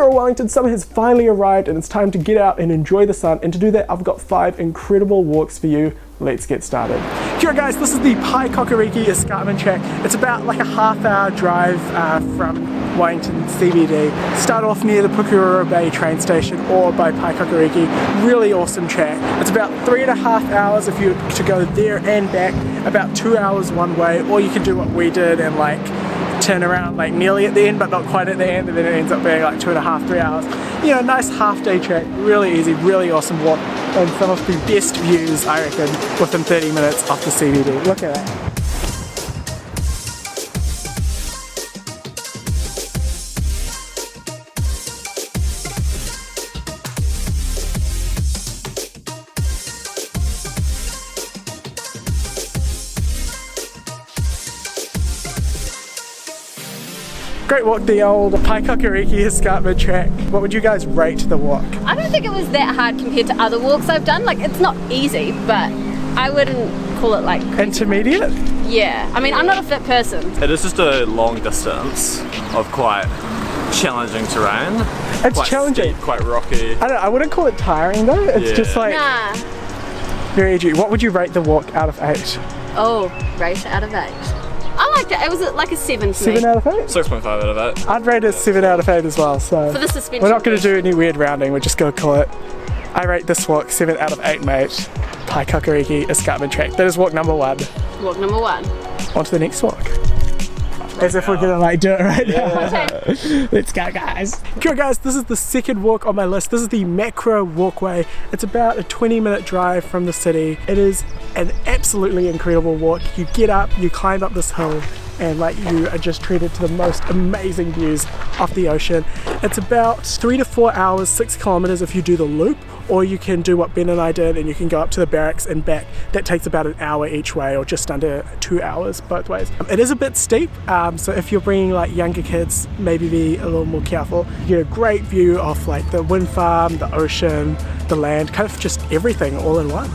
Kia ora Wellington, summer has finally arrived and it's time to get out and enjoy the sun, and to do that I've got 5 incredible walks for you. Let's get started. Kia ora guys, this is the Paekakariki Escarpment track. It's about like a half-hour drive from Wellington CBD. Start off near the Makara Walkway train station or by Paekakariki. Really awesome track. It's about 3.5 hours if you were to go there and back, about 2 hours one way, or you can do what we did and like turn around like nearly at the end but not quite at the end, and then it ends up being like 2.5, 3 hours. You know, nice half-day track, really easy, really awesome walk, and some of the best views I reckon within 30 minutes off the CBD. Look at that. Great walk, the old Paekakariki Escarpment track. What would you guys rate the walk? I don't think it was that hard compared to other walks I've done. Like, it's not easy, but I wouldn't call it like crazy. Intermediate? Yeah, I mean, I'm not a fit person. It is just a long distance of quite challenging terrain. It's quite challenging. Steep, quite rocky. I don't know, I wouldn't call it tiring though. It's just like very edgy. What would you rate the walk out of 8? Oh, rate out of 8. I liked it. It was like a 7 for me. 7 out of 8? 6.5 out of 8. I'd rate it 7 out of 8 as well. So for the suspension. We're not going to do any weird rounding. We're just going to call it. I rate this walk 7 out of 8, mate. Paekakariki Escarpment track. That is walk number 1. Walk number 1. On to the next walk. As if we're gonna like do it right now. Let's go, guys. Kia ora guys, this is the second walk on my list. This is the Makara Walkway. It's about a 20-minute drive from the city. It is an absolutely incredible walk. You get up, you climb up this hill, and like you are just treated to the most amazing views of the ocean. It's about 3 to 4 hours, 6 kilometers if you do the loop, or you can do what Ben and I did and you can go up to the barracks and back. That takes about an hour each way, or just under 2 hours both ways. It is a bit steep, so if you're bringing like younger kids, maybe be a little more careful. You get a great view of like the wind farm, the ocean, the land, kind of just everything all in one.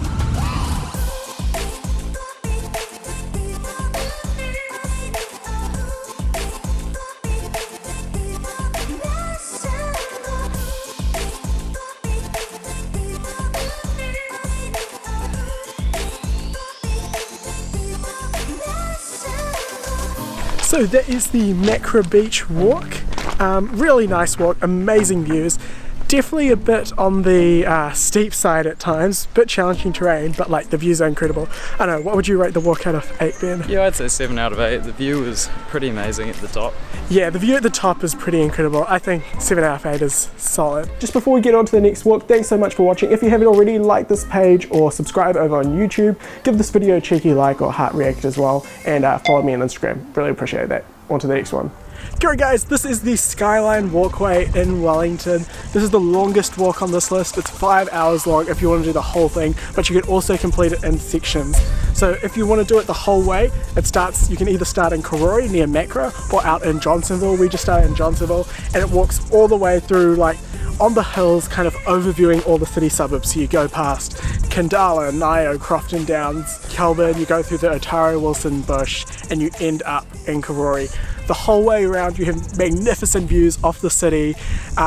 So that is the Makara Beach walk. Really nice walk, amazing views. Definitely a bit on the steep side at times, bit challenging terrain, but like the views are incredible. I don't know, what would you rate the walk out of 8, Ben? Yeah, I'd say 7 out of 8. The view was pretty amazing at the top. Yeah, the view at the top is pretty incredible. I think 7 out of 8 is solid. Just before we get on to the next walk, thanks so much for watching. If you haven't already, like this page or subscribe over on YouTube. Give this video a cheeky like or heart react as well, and follow me on Instagram. Really appreciate that. On to the next one. Kia ora guys, this is the Skyline Walkway in Wellington. This is the longest walk on this list. It's 5 hours long if you want to do the whole thing, but you can also complete it in sections. So if you want to do it the whole way, you can either start in Korimako near Makara or out in Johnsonville. We just started in Johnsonville, and it walks all the way through like on the hills, kind of overviewing all the city suburbs. So you go past Kandala, Nio, Crofton Downs, Kelburn, you go through the Otaru Wilson Bush, and you end up in Korimako. The whole way around you have magnificent views of the city.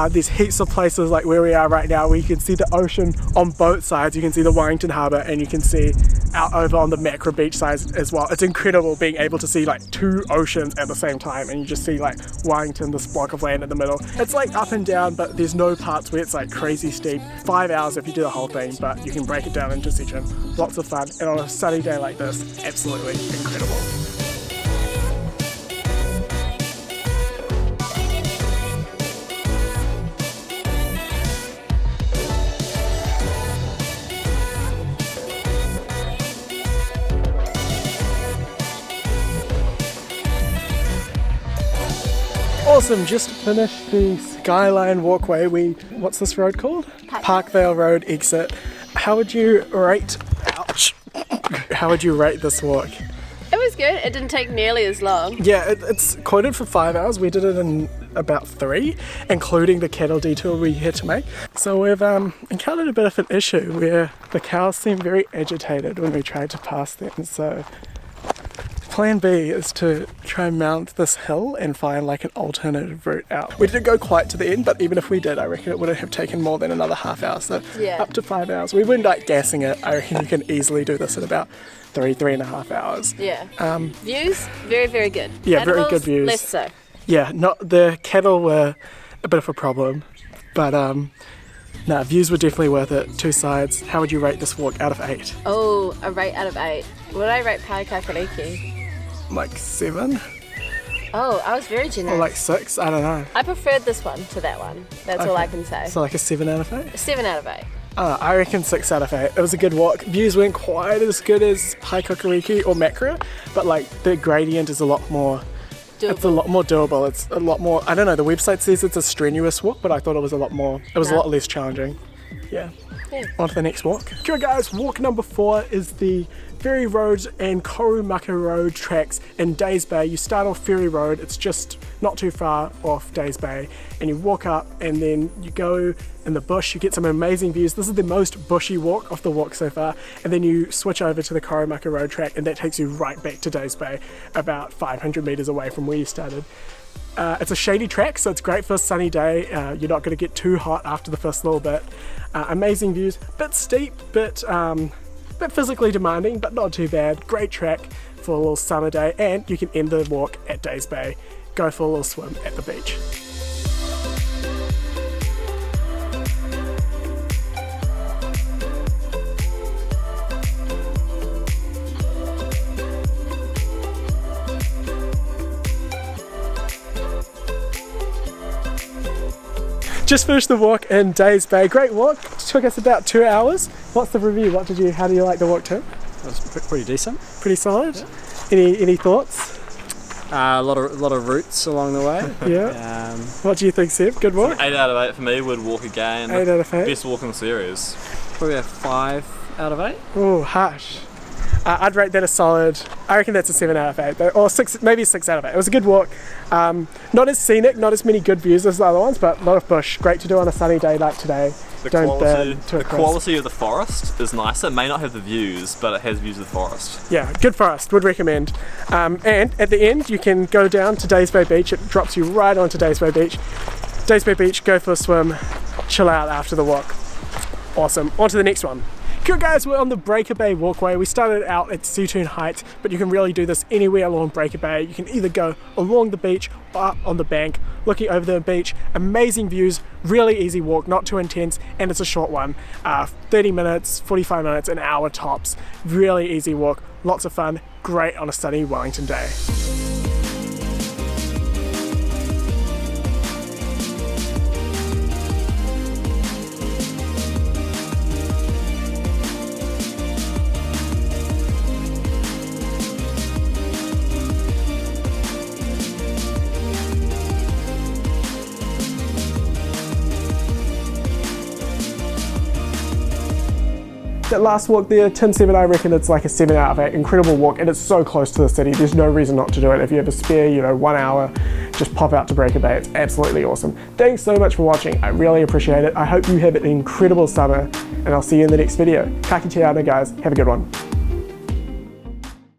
There's heaps of places like where we are right now where you can see the ocean on both sides. You can see the Wellington harbour, and you can see out over on the Makara beach side as well. It's incredible being able to see like 2 oceans at the same time, and you just see like Wellington, this block of land in the middle. It's like up and down, but there's no parts where it's like crazy steep. 5 hours if you do the whole thing, but you can break it down into sections. Lots of fun, and on a sunny day like this, absolutely incredible. Awesome, just finished the Skyline Walkway. What's this road called? Parkvale Road exit. How would you rate, how would you rate this walk? It was good. It didn't take nearly as long. Yeah, it's quoted for 5 hours. We did it in about 3, including the cattle detour we had to make. So we've encountered a bit of an issue where the cows seem very agitated when we tried to pass them. So plan B is to try and mount this hill and find like an alternative route out. We didn't go quite to the end, but even if we did, I reckon it wouldn't have taken more than another half hour, so Yeah. up to 5 hours. We weren't like gassing it. I reckon you can easily do this in about 3.5 hours. Yeah. Views, very, very good. Yeah, very Animals, good views. less so. Yeah, not the cattle were a bit of a problem, but no, views were definitely worth it. 2 sides. How would you rate this walk out of 8? Oh, a rate out of 8. Would I rate Paekakariki? Like 7 Oh, I was very generous. or like 6? I don't know. I preferred this one to that one. That's all Okay. I can say. So like a 7 out of 8? 7 out of 8. I reckon 6 out of 8. It was a good walk. Views weren't quite as good as Paekakariki or Makara, but like the gradient is a lot more. It's a lot more doable. It's a lot more. I don't know. The website says it's a strenuous walk, but I thought it was a lot more. It was a lot less challenging. Yeah. On to the next walk. Okay, guys. Walk number 4 is the Ferry Road and Korimako Road tracks in Days Bay. You start off Ferry Road. It's just not too far off Days Bay, and you walk up, and then you go in the bush. You get some amazing views. This is the most bushy walk of the walk so far, and then you switch over to the Korimako Road track, and that takes you right back to Days Bay, about 500 meters away from where you started. It's a shady track, so it's great for a sunny day. You're not going to get too hot after the first little bit. Amazing views, bit steep, bit physically demanding, but not too bad. Great track for a little summer day, and you can end the walk at Days Bay. Go for a little swim at the beach. Just finished the walk in Days Bay. Great walk. It took us about 2 hours. What's the review? How do you like the walk, Tim? It was pretty decent. Pretty solid. Yeah. Any thoughts? A lot of routes along the way. Yeah. What do you think, Seb? Good walk? 8 out of 8 for me, would walk again. 8 out of 8. Best walk in the series. Probably a 5 out of 8. Oh, harsh. I'd rate that a solid. I reckon that's a 7 out of 8, or 6, maybe 6 out of 8. It was a good walk. Not as scenic, not as many good views as the other ones, but a lot of bush. Great to do on a sunny day like today. The Don't burn to a the crisp. quality of the forest is nicer. It may not have the views, but it has views of the forest. Yeah, good forest. Would recommend. And at the end, you can go down to Days Bay Beach. It drops you right onto Days Bay Beach. Days Bay Beach. Go for a swim. Chill out after the walk. Awesome. On to the next one. Cool, guys, we're on the Breaker Bay Walkway. We started out at Sutun Heights, but you can really do this anywhere along Breaker Bay. You can either go along the beach or up on the bank, looking over the beach. Amazing views, really easy walk, not too intense, and it's a short one. 30 minutes, 45 minutes, an hour tops. Really easy walk, lots of fun, great on a sunny Wellington day. That last walk there, Tim 7, I reckon it's like a 7 out of 8. Incredible walk, and it's so close to the city. There's no reason not to do it. If you have a spare, 1 hour, just pop out to Breaker Bay. It's absolutely awesome. Thanks so much for watching. I really appreciate it. I hope you have an incredible summer, and I'll see you in the next video. Ka kite ana, guys. Have a good one.